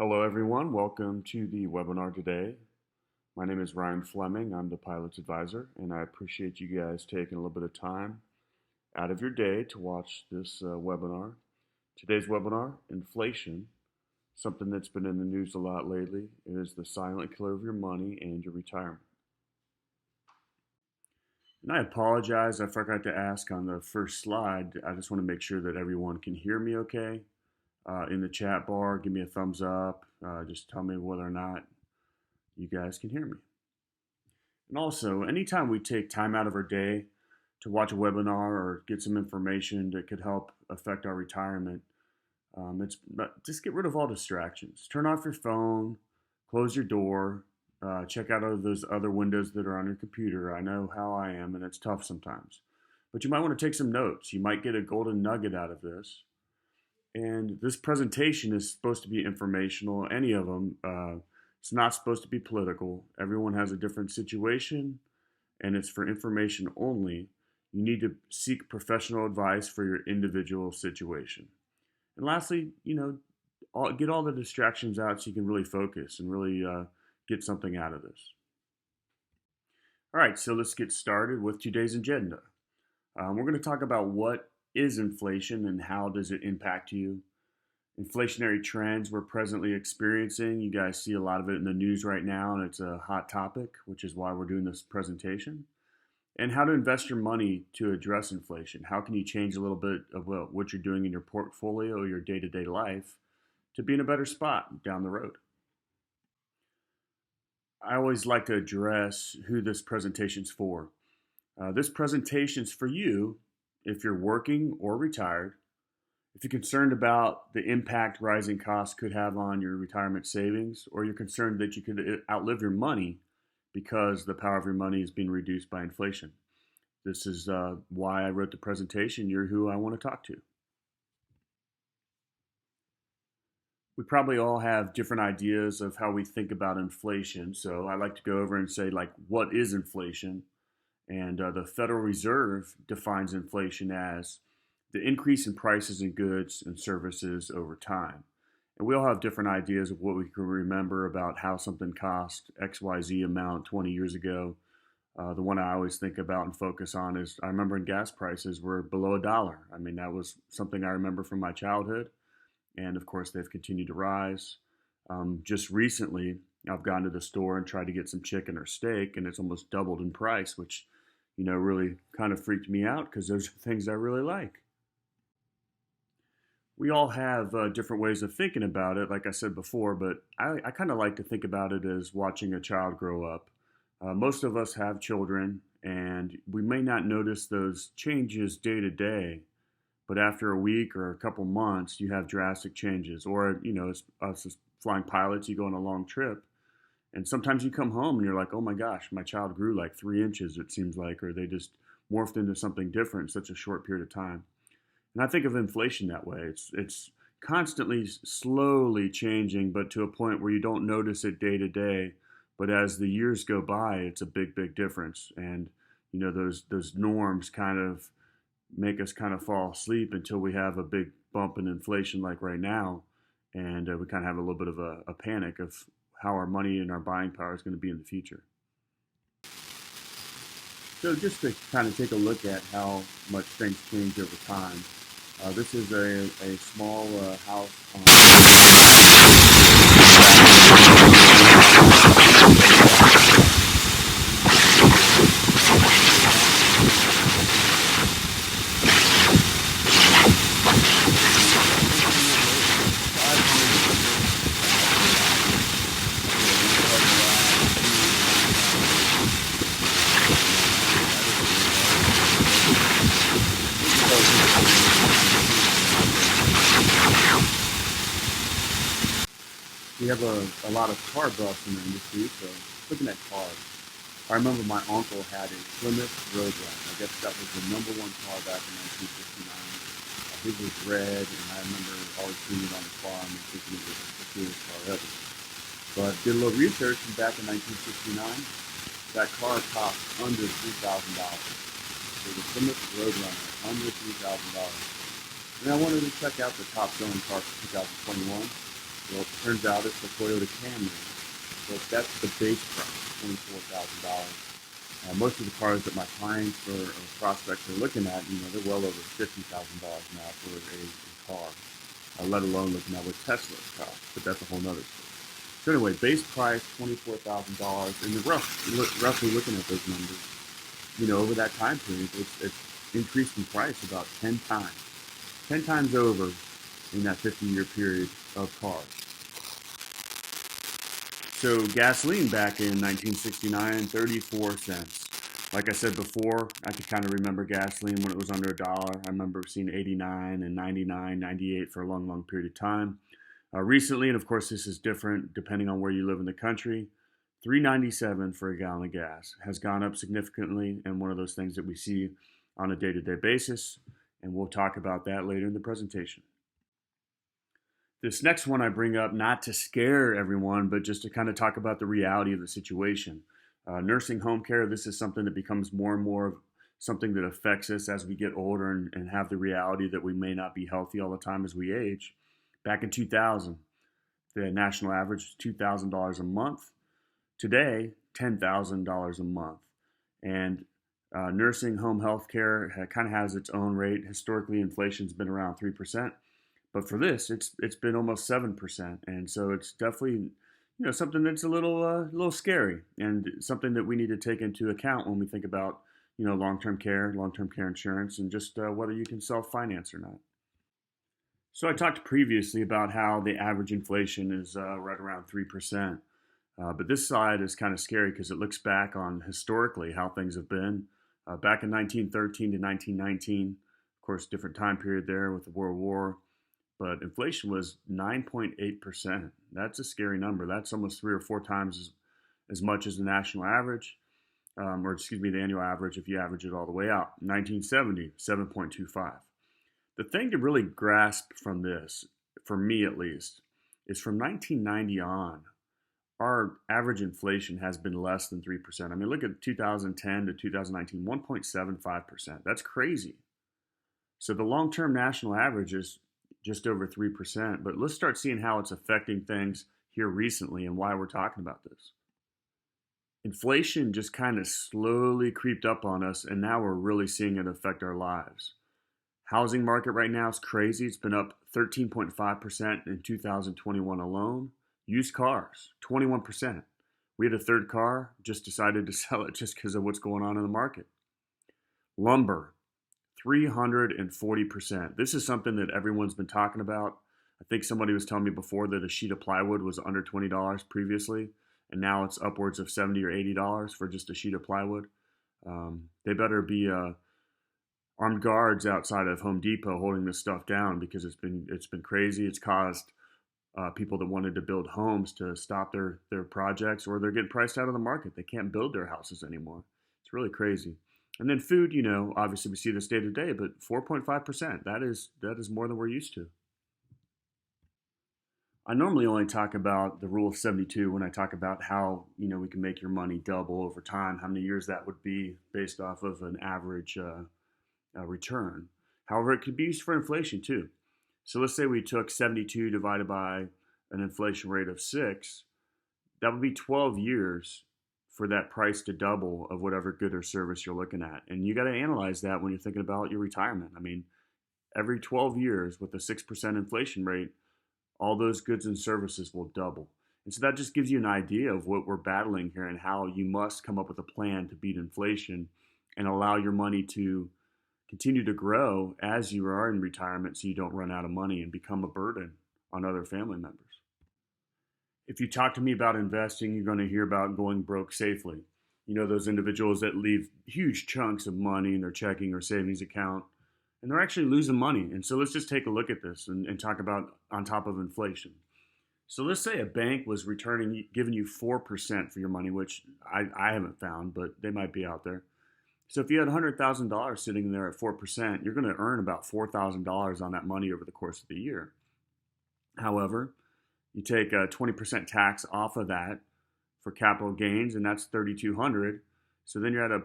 Hello, everyone. Welcome to the webinar today. My name is Ryan Fleming. I'm the pilot's advisor, and I appreciate you guys taking a little bit of time out of your day to watch this webinar. Today's webinar, inflation, something that's been in the news a lot lately, is the silent killer of your money and your retirement. And I apologize, I forgot to ask on the first slide. I just want to make sure that everyone can hear me okay. In the chat bar, give me a thumbs up. Just tell me whether or not you guys can hear me. And also, anytime we take time out of our day to watch a webinar or get some information that could help affect our retirement, just get rid of all distractions. Turn off your phone, close your door, check out those other windows that are on your computer. I know how I am, and it's tough sometimes. But you might want to take some notes. You might get a golden nugget out of this. And this presentation is supposed to be informational, any of them. It's not supposed to be political. Everyone has a different situation, and it's for information only. You need to seek professional advice for your individual situation. And lastly, get all the distractions out so you can really focus and really get something out of this. All right, so let's get started with today's agenda. We're going to talk about what is inflation and how does it impact you. Inflationary trends we're presently experiencing. You guys see a lot of it in the news right now, and it's a hot topic, which is why we're doing this presentation. And how to invest your money to address inflation. How can you change a little bit of what you're doing in your portfolio, your day-to-day life, to be in a better spot down the road? I always like to address who this presentation's for. This presentation's for you if you're working or retired, if you're concerned about the impact rising costs could have on your retirement savings, or you're concerned that you could outlive your money because the power of your money is being reduced by inflation. This is why I wrote the presentation. You're who I want to talk to. We probably all have different ideas of how we think about inflation. So I like to go over and say, what is inflation? And the Federal Reserve defines inflation as the increase in prices in goods and services over time. And we all have different ideas of what we can remember about how something cost XYZ amount 20 years ago. The one I always think about and focus on is I remember when gas prices were below $1. I mean, that was something I remember from my childhood. And of course, they've continued to rise. Just recently, I've gone to the store and tried to get some chicken or steak, and it's almost doubled in price, which really kind of freaked me out because those are things I really like. We all have different ways of thinking about it, like I said before, but I kind of like to think about it as watching a child grow up. Most of us have children, and we may not notice those changes day to day, but after a week or a couple months, you have drastic changes. Or, as us as flying pilots, you go on a long trip, and sometimes you come home and you're like, oh my gosh, my child grew like 3 inches, it seems like, or they just morphed into something different in such a short period of time. And I think of inflation that way. It's constantly, slowly changing, but to a point where you don't notice it day to day. But as the years go by, it's a big, big difference. And those norms kind of make us kind of fall asleep until we have a big bump in inflation like right now, and we kind of have a little bit of a panic of how our money and our buying power is going to be in the future. So just to kind of take a look at how much things change over time, this is a small house on we have a lot of car buffs in the industry, so looking at cars. I remember my uncle had a Plymouth Roadrunner. I guess that was the #1 car back in 1959. His was red, and I remember always seeing it on the farm and thinking it was the coolest car ever. But did a little research, and back in 1969, that car cost under $3,000. So the Plymouth Roadrunner, under $3,000. And I wanted to check out the top selling car for 2021. Well, it turns out it's the Toyota Camry, but that's the base price, $24,000. Most of the cars that my clients or prospects are looking at, they're well over $50,000 now for a car, let alone looking at what Tesla's cost. But that's a whole nother story. So anyway, base price $24,000, and roughly looking at those numbers, over that time period, it's increased in price about 10 times over in that 50-year period of cars. So gasoline back in 1969, 34 cents. Like I said before, I could kind of remember gasoline when it was under $1. I remember seeing 89 and 99, 98 for a long, long period of time. Recently, and of course this is different depending on where you live in the country, 3.97 for a gallon of gas has gone up significantly, and one of those things that we see on a day-to-day basis, and we'll talk about that later in the presentation. This next one I bring up not to scare everyone, but just to kind of talk about the reality of the situation. Nursing home care, this is something that becomes more and more something that affects us as we get older and have the reality that we may not be healthy all the time as we age. Back in 2000, the national average was $2,000 a month. Today, $10,000 a month. And nursing home health care kind of has its own rate. Historically, inflation's been around 3%. But for this, it's been almost 7%, and so it's definitely something that's a little scary, and something that we need to take into account when we think about long-term care insurance, and just whether you can self-finance or not. So I talked previously about how the average inflation is right around 3%, but this slide is kind of scary because it looks back on historically how things have been. Back in 1913 to 1919, of course, different time period there with the World War. But inflation was 9.8%. That's a scary number. That's almost 3 or 4 times as much as the national average, the annual average if you average it all the way out. 1970, 7.25. The thing to really grasp from this, for me at least, is from 1990 on, our average inflation has been less than 3%. I mean, look at 2010 to 2019, 1.75%. That's crazy. So the long-term national average is just over 3%, but let's start seeing how it's affecting things here recently and why we're talking about this. Inflation just kind of slowly creeped up on us, and now we're really seeing it affect our lives. Housing market right now is crazy. It's been up 13.5% in 2021 alone. Used cars, 21%. We had a third car, just decided to sell it just because of what's going on in the market. Lumber, 340%. This is something that everyone's been talking about. I think somebody was telling me before that a sheet of plywood was under $20 previously, and now it's upwards of $70 or $80 for just a sheet of plywood. They better be armed guards outside of Home Depot holding this stuff down, because it's been crazy. It's caused people that wanted to build homes to stop their projects, or they're getting priced out of the market. They can't build their houses anymore. It's really crazy. And then food, obviously we see this day to day, but 4.5%, that is more than we're used to. I normally only talk about the rule of 72 when I talk about how, we can make your money double over time, how many years that would be based off of an average return. However, it could be used for inflation too. So let's say we took 72 divided by an inflation rate of 6, that would be 12 years for that price to double of whatever good or service you're looking at. And you got to analyze that when you're thinking about your retirement. I mean, every 12 years with a 6% inflation rate, all those goods and services will double. And so that just gives you an idea of what we're battling here, and how you must come up with a plan to beat inflation and allow your money to continue to grow as you are in retirement, so you don't run out of money and become a burden on other family members. If you talk to me about investing, you're going to hear about going broke safely. Those individuals that leave huge chunks of money in their checking or savings account, and they're actually losing money. And so let's just take a look at this and talk about on top of inflation. So let's say a bank was giving you 4% for your money, which I haven't found, but they might be out there. So if you had $100,000 sitting there at 4%, you're going to earn about $4,000 on that money over the course of the year. However, you take a 20% tax off of that for capital gains, and that's $3,200. So then you're at a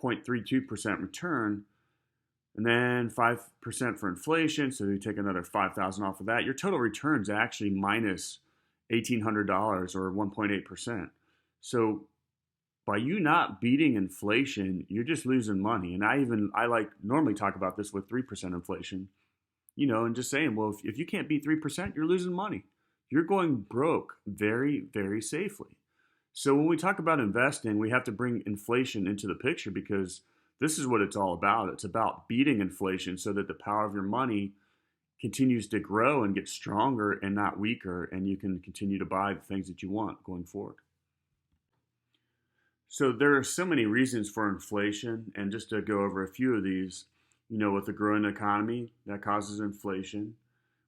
0.32% return, and then 5% for inflation. So you take another $5,000 off of that. Your total return is actually minus $1,800 or 1.8%. So by you not beating inflation, you're just losing money. And I like normally talk about this with 3% inflation, and just saying, well, if you can't beat 3%, you're losing money. You're going broke very, very safely. So when we talk about investing, we have to bring inflation into the picture because this is what it's all about. It's about beating inflation so that the power of your money continues to grow and get stronger and not weaker, and you can continue to buy the things that you want going forward. So there are so many reasons for inflation, and just to go over a few of these, with the growing economy that causes inflation.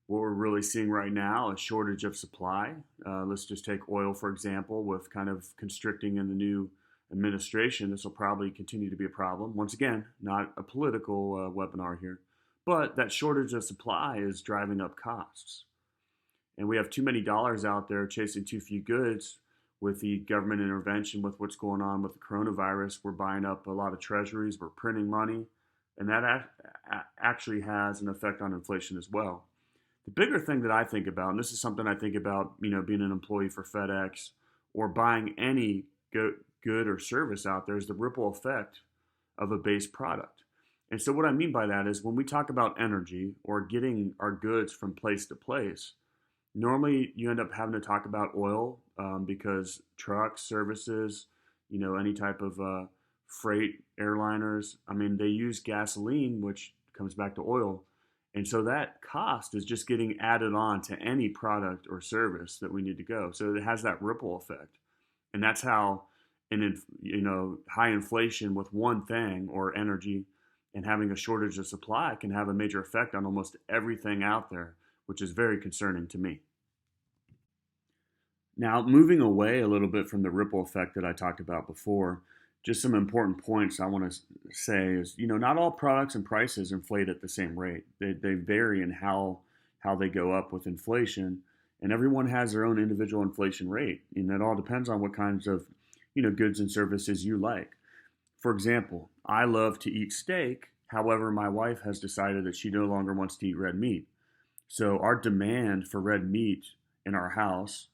What we're really seeing right now, a shortage of supply. Let's just take oil, for example, with kind of constricting in the new administration. This will probably continue to be a problem. Once again, not a political webinar here, but that shortage of supply is driving up costs. And we have too many dollars out there chasing too few goods with the government intervention, with what's going on with the coronavirus. We're buying up a lot of treasuries, we're printing money, and that actually has an effect on inflation as well. The bigger thing that I think about, and this is something I think about, being an employee for FedEx or buying any good or service out there, is the ripple effect of a base product. And so what I mean by that is when we talk about energy or getting our goods from place to place, normally you end up having to talk about oil because trucks, services, any type of freight airliners, they use gasoline, which comes back to oil. And so that cost is just getting added on to any product or service that we need to go. So it has that ripple effect. And that's how high inflation with one thing or energy and having a shortage of supply can have a major effect on almost everything out there, which is very concerning to me. Now, moving away a little bit from the ripple effect that I talked about before, just some important points I want to say is, not all products and prices inflate at the same rate. They vary in how they go up with inflation, and everyone has their own individual inflation rate, and it all depends on what kinds of, goods and services you like. For example, I love to eat steak. However, my wife has decided that she no longer wants to eat red meat. So our demand for red meat in our house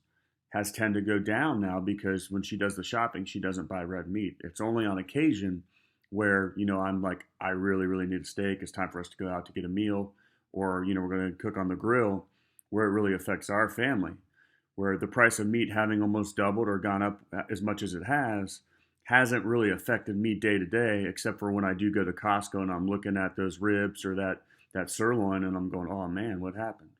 has tended to go down now because when she does the shopping, she doesn't buy red meat. It's only on occasion where, I'm like, I really, really need a steak. It's time for us to go out to get a meal, or, we're going to cook on the grill, where it really affects our family. Where the price of meat having almost doubled or gone up as much as it hasn't really affected me day to day, except for when I do go to Costco and I'm looking at those ribs or that sirloin and I'm going, oh man, what happened?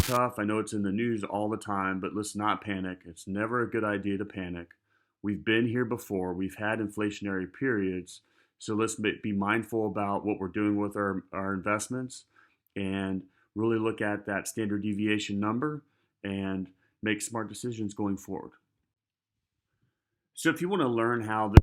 tough. I know it's in the news all the time, but let's not panic. It's never a good idea to panic. We've been here before. We've had inflationary periods. So let's be mindful about what we're doing with our investments and really look at that standard deviation number and make smart decisions going forward. So if you want to learn how